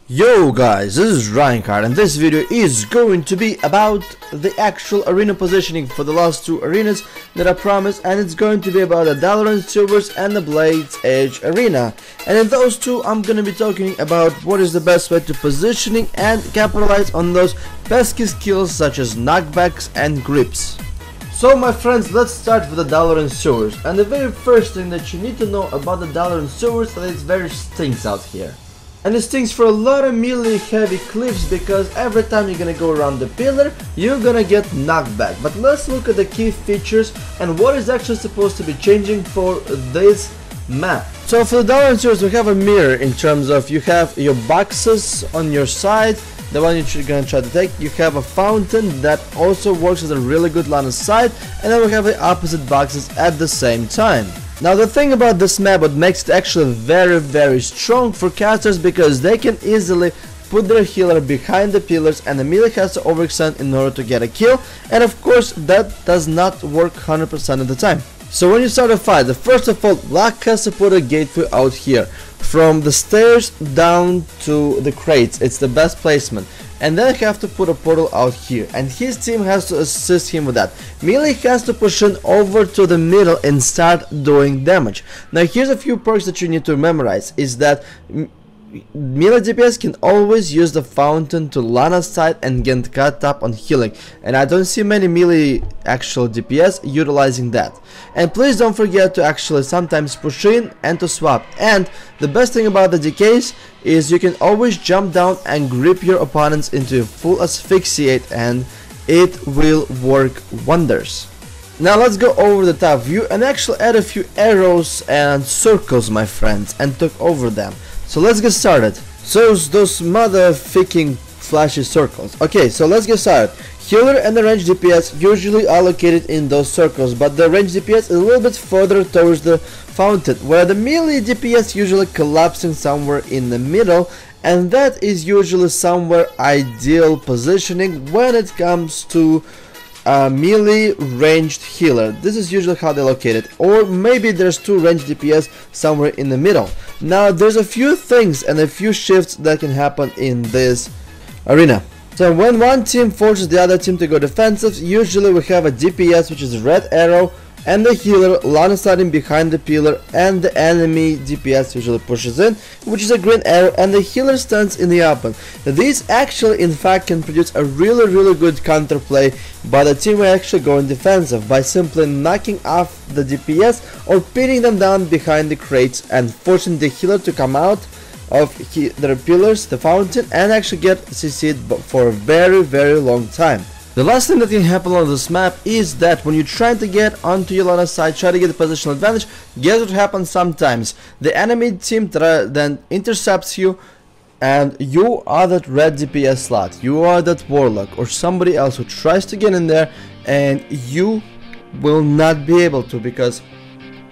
Yo guys, this is Reinhardt and this video is going to be about the actual arena positioning for the last two arenas that I promised, and it's going to be about the Dalaran servers and the Blade's Edge arena. And in those two I'm going to be talking about what is the best way to positioning and capitalize on those pesky skills such as knockbacks and grips. So my friends, let's start with the Dalaran servers, and the very first thing that you need to know about the Dalaran servers is that it's very stinks out here. And it stinks for a lot of melee heavy clips, because every time you're gonna go around the pillar, you're gonna get knockback. But let's look at the key features and what is actually supposed to be changing for this map. So for the Dalaran servers, we have a mirror in terms of you have your boxes on your side, the one you're gonna try to take. You have a fountain that also works as a really good line of sight, and then we have the opposite boxes at the same time. Now the thing about this map, what makes it actually very strong for casters, because they can easily put their healer behind the pillars and the melee has to overextend in order to get a kill, and of course that does not work 100% of the time. So when you start a fight, first of all, Luck has to put a gateway out here. From the stairs down to the crates, it's the best placement. And then I have to put a portal out here, and his team has to assist him with that. Melee has to push in over to the middle and start doing damage. Now here's a few perks that you need to memorize, is that melee DPS can always use the fountain to line of sight and get cut up on healing, and I don't see many melee actual DPS utilizing that. And please don't forget to actually sometimes push in and to swap. And the best thing about the decays is you can always jump down and grip your opponents into a full asphyxiate, and it will work wonders. Now let's go over the top view and actually add a few arrows and circles, my friends, and talk over them. So let's get started. So those motherfucking flashy circles. Okay, so let's get started. Healer and the range DPS usually are located in those circles, but the range DPS is a little bit further towards the fountain, where the melee DPS usually collapsing somewhere in the middle, and that is usually somewhere ideal positioning when it comes to melee ranged healer. This is usually how they're located, or maybe there's two range DPS somewhere in the middle. Now there's a few things and a few shifts that can happen in this arena. So when one team forces the other team to go defensive, usually we have a DPS, which is red arrow, and the healer line of sighting behind the pillar, and the enemy DPS usually pushes in, which is a green arrow, and the healer stands in the open. These actually in fact can produce a really good counterplay by the team who are actually going defensive, by simply knocking off the DPS or pinning them down behind the crates and forcing the healer to come out of their pillars, the fountain, and actually get CC'd for a very long time. The last thing that can happen on this map is that when you're trying to get onto your line of sight, try to get a positional advantage, guess what happens sometimes? The enemy team then intercepts you, and you are that red DPS slot, you are that warlock or somebody else who tries to get in there, and you will not be able to, because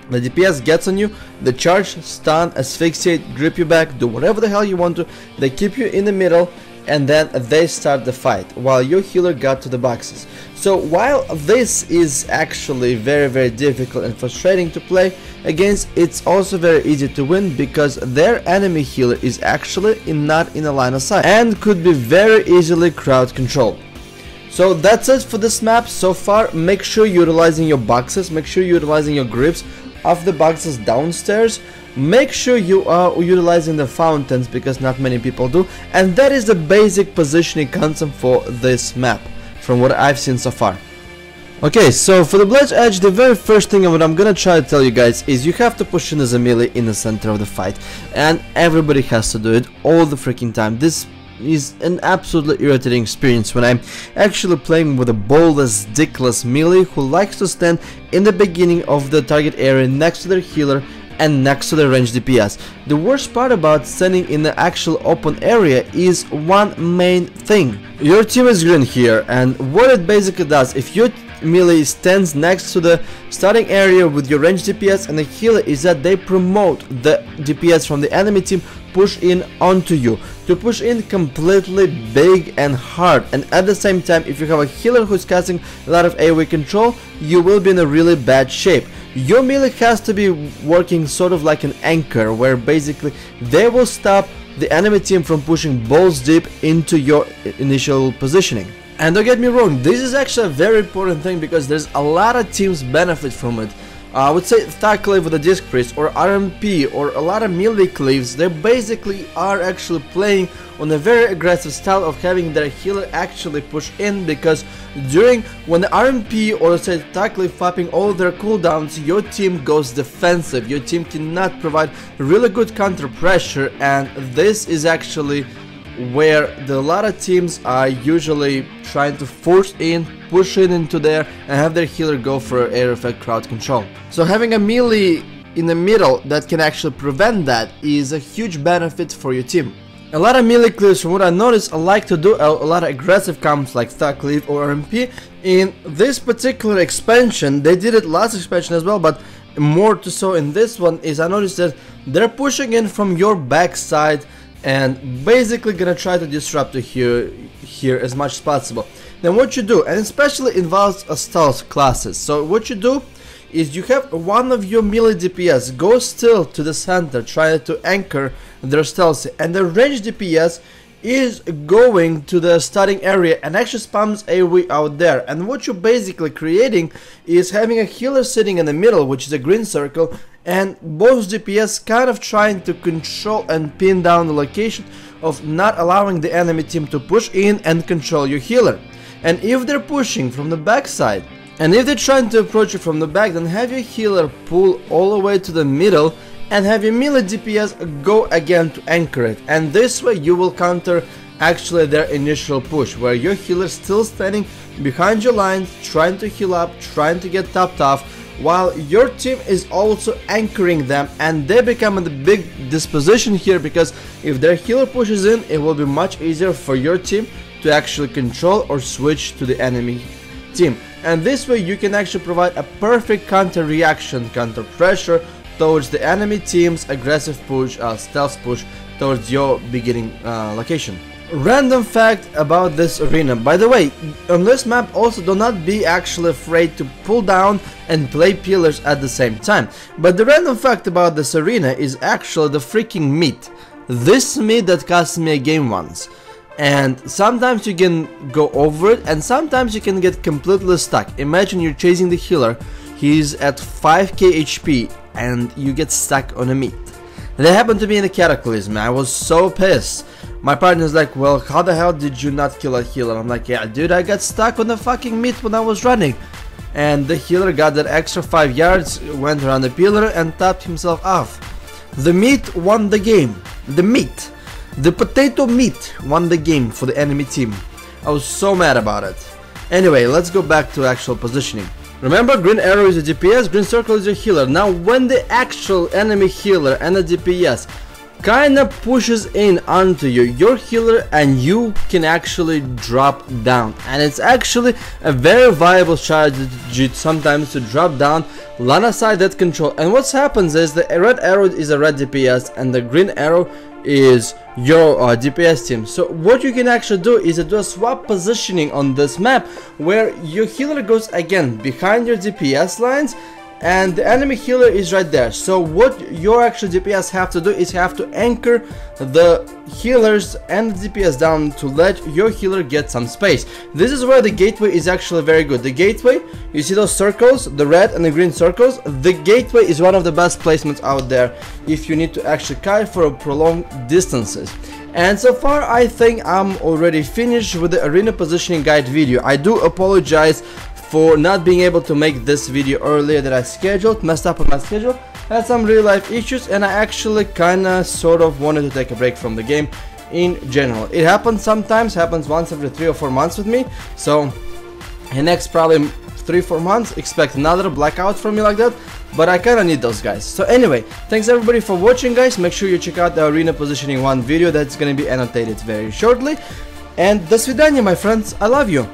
the DPS gets on you, they charge, stun, asphyxiate, grip you back, do whatever the hell you want to, they keep you in the middle, and then they start the fight while your healer got to the boxes. So while this is actually very difficult and frustrating to play against, it's also very easy to win, because their enemy healer is actually not in a line of sight and could be very easily crowd controlled. So that's it for this map so far. Make sure you're utilizing your boxes, make sure you're utilizing your grips off the boxes downstairs. Make sure you are utilizing the fountains, because not many people do, and that is the basic positioning concept for this map from what I've seen so far. Okay, so for the Blade's Edge, the very first thing what I'm gonna try to tell you guys is you have to push in as a melee in the center of the fight, and everybody has to do it all the freaking time. This is an absolutely irritating experience when I'm actually playing with a ballless, dickless melee who likes to stand in the beginning of the target area next to their healer and next to the range DPS. The worst part about standing in the actual open area is one main thing. Your team is green here, and what it basically does, if your melee stands next to the starting area with your range DPS and the healer, is that they promote the DPS from the enemy team push in onto you, to push in completely big and hard. And at the same time, if you have a healer who's casting a lot of AoE control, you will be in a really bad shape. Your melee has to be working sort of like an anchor, where basically they will stop the enemy team from pushing balls deep into your initial positioning. And don't get me wrong, this is actually a very important thing because there's a lot of teams benefit from it. I would say Thug Cleave with a Disc Priest or RMP or a lot of melee cleaves, they basically are actually playing on a very aggressive style of having their healer actually push in, because when the RMP or say Thug Cleave popping all their cooldowns, your team goes defensive, your team cannot provide really good counter pressure, and this is actually where a lot of teams are usually trying to force in, push in into there and have their healer go for air effect crowd control. So having a melee in the middle that can actually prevent that is a huge benefit for your team. A lot of melee cleaves, from what I noticed, like to do a lot of aggressive combos like Thug Cleave or RMP. In this particular expansion, they did it last expansion as well, but more to so in this one is I noticed that they're pushing in from your backside and basically gonna try to disrupt you here as much as possible. Then what you do, and especially involves stealth classes, so what you do is you have one of your melee DPS go still to the center, trying to anchor their stealth, and the ranged DPS is going to the starting area and actually spams AoE out there. And what you're basically creating is having a healer sitting in the middle, which is a green circle, and both DPS kind of trying to control and pin down the location of not allowing the enemy team to push in and control your healer. And if they're pushing from the backside, and if they're trying to approach you from the back, then have your healer pull all the way to the middle and have your melee DPS go again to anchor it. And this way you will counter actually their initial push, where your healer still standing behind your lines, trying to heal up, trying to get topped off, while your team is also anchoring them, and they become in the big disposition here, because if their healer pushes in, it will be much easier for your team to actually control or switch to the enemy team. And this way you can actually provide a perfect counter reaction, counter pressure towards the enemy team's aggressive push, stealth push towards your beginning location. Random fact about this arena, by the way, on this map also do not be actually afraid to pull down and play pillars at the same time. But the random fact about this arena is actually the freaking meat. This meat that cost me a game once. And sometimes you can go over it, and sometimes you can get completely stuck. Imagine you're chasing the healer, he's at 5k HP and you get stuck on a meat. That happened to me in the Cataclysm. I was so pissed. My partner's like, well, how the hell did you not kill a healer? I'm like, yeah dude, I got stuck on the fucking meat when I was running. And the healer got that extra 5 yards, went around the pillar and topped himself off. The meat won the game. The potato meat won the game for the enemy team. I was so mad about it. Anyway, let's go back to actual positioning. Remember, green arrow is a DPS, green circle is a healer. Now when the actual enemy healer and the DPS kinda pushes in onto you, your healer and you can actually drop down. And it's actually a very viable strategy sometimes to drop down, line aside that control. And what happens is the red arrow is a red DPS and the green arrow is your DPS team. So what you can actually do is do a swap positioning on this map, where your healer goes again behind your DPS lines and the enemy healer is right there. So what your actual DPS have to do is have to anchor the healers and the DPS down to let your healer get some space. This is where the gateway is actually very good. The gateway, you see those circles, the red and the green circles, the gateway is one of the best placements out there if you need to actually kite for prolonged distances. And so far I think I'm already finished with the arena positioning guide video. I do apologize for not being able to make this video earlier than I scheduled, messed up on my schedule, had some real life issues, and I actually kinda sort of wanted to take a break from the game in general. It happens sometimes, happens once every 3 or 4 months with me, so in next probably 3-4 months expect another blackout from me like that, but I kinda need those guys. So anyway, thanks everybody for watching guys, make sure you check out the arena positioning 1 video that's gonna be annotated very shortly, and до свидания my friends, I love you.